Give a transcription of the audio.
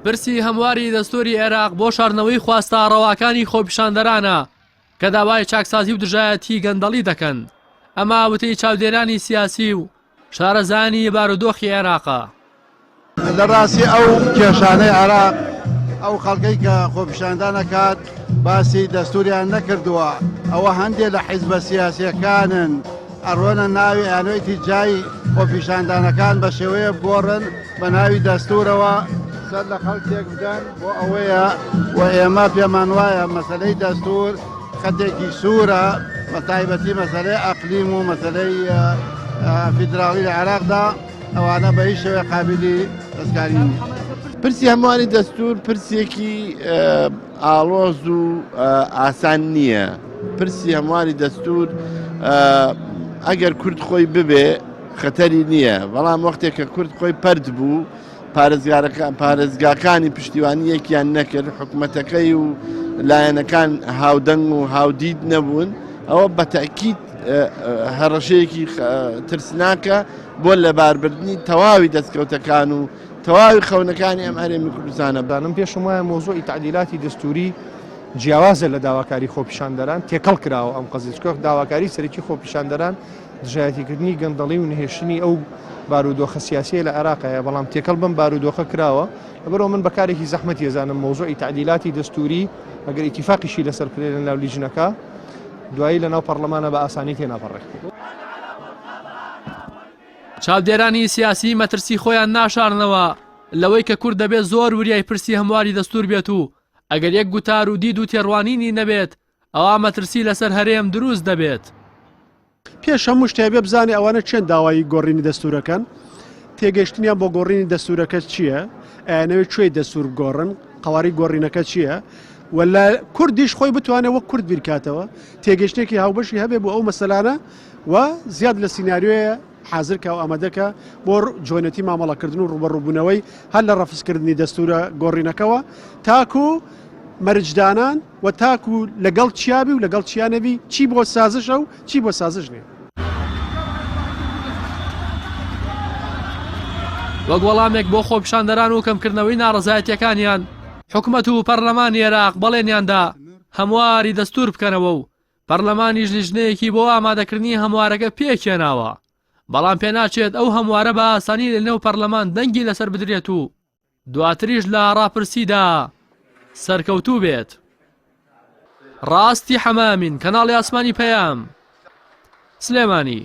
پرسی هەمواری دەستوری عێراق بۆ شاردنەوەی خواستەڕەواکانی خۆپیشاندەرانە کە داوای چاکسازی و دژایەتی گەندەڵی دەکەن. ئەمە وتەی چاودێرانی سیاسی و شارەزانی بارودۆخی عێراقە. لە ڕاستی ئەو کێشانەی عێراق ئەو خەڵکەی کە خۆپیشاندان دەکات باسی دەستوریان نەکردووە. ئەوە هەندێک لە حیزبە سیاسیەکانن ئەڕۆنە ناوی ئەنوێتی جای خۆپیشاندانەکان بە شێوەیە بگۆڕن بە ناوی دەستورەوە سەر لە خەڵکێک بدەن بۆ ئەوەیە و ئێمە پێمان وایە مەسەلەی دەستور خەتێکی سوورە بە تایبەتی مەسەلەی ئەقلیم و مەسەلەی فیدراڵی لە عێراقدا ئەوانە بە هیچ شێوەیە قابلی دەستکاری نین. پرسی هەمواری دەستور پرسێکی ئاڵۆز و ئاسان نییە. پرسی هەمواری دەستور ئەگەر کورد خۆی ببێ خەتەری نییە، بەڵام وەختێک کە کورد خۆی پەرد بوو پارێزگاکانی پشتیوانی یەکیان نەکرد، حکوومەتەکەی و لایەنەکان هاودەنگ و هاودید نەبوون، ئەوە بەتەکید هەڕەشەیەکی ترسناکە بۆ لەباربردنی تەواوی دەستکەوتەکان و تەواوی خەونەکانی ئەم هەرێمی کوردستانە. بانم پێشم وایە مۆزۆی تعدیلاتی دەستوری جیاوازە لە داواکاری خۆپیشاندەران تێکەڵ کراوە ئەم قەزیچکە داواکاری سەرەکی خۆپیشاندەران دژایەتیکردنی گەندەڵی و نهێشتنی ئەو بارودۆخە سیاسیە لە عێراقەیە، بەڵام تێکەڵ بم بارودۆخە کراوە. لەبەرەوە من بەکارێکی زەحمەت ێزانم مۆزۆی تعدیلاتی دەستوری ئەگەر ئیتیفاقیشی لەسەر کرێ لە ناو لیژنەکە دوایی لە ناو پەرلەمانە بە ئاسانی تێناپەڕێت. چاودێرانی سیاسی مەترسی خۆیان ناشارنەوە لەوەی کە کورد دەبێت زۆر وریای پرسی هەمواری دەستور بێت و ئەگەر یەک گوتار و دید و تێڕوانینی نەبێت ئەوە مەترسی لەسەر هەرێم دروست دەبێت. پێش هەموو شتێ بێ بزانێ ئەوانە چەند داوای گۆڕینی دەستورەکەن، تێگەشتنیان بۆ گۆڕینی دەستورەکە چییە، ئەیانەوێت کوێی دەستور بگۆڕن، قەواری گۆڕینەکە چییە، ولا کوردیش خۆی بتوانێت وەک کورد بیرکاتەوە، تێگەشتێکی هاوبەشی هەبێ بۆ ئەو مەسەلانە و زیاد لە سیناریۆیە حاضرکە و ئامادەکە بۆ جۆنەتی مامەڵەکردن و ڕوبەڕووبوونەوەی هەر لە ڕەفزکردنی دەستورە گۆڕینەکەەوە تاکو مەرجدانان و تاکو لەگەڵ چیابی و لەگەڵ چیانەبی چی بۆ سازشە و چی بۆ سازش نیە. وەک وەڵامێک بۆ خۆپیشاندەران و کەمکردنەوەی ناڕەزایەتیەکانیان حکوومەت و پەرلەمانی عێراق بەڵێنیاندا هەمواری دەستور بکەنەوە و پەرلەمانیش لیژنەیەکی بۆ ئامادەکردنی هەموارەکە پێکێناوە، بەڵام پێناچێت ئەو هەموارە بە ئاسانی لە نێو پەرلەمان دەنگی لەسەر بدرێت و دواتریش لە ڕاپرسیدا سەرکەوتوو بێت. ڕاستی حەمامین، کەناڵی ئاسمانی پەیام، سلێمانی.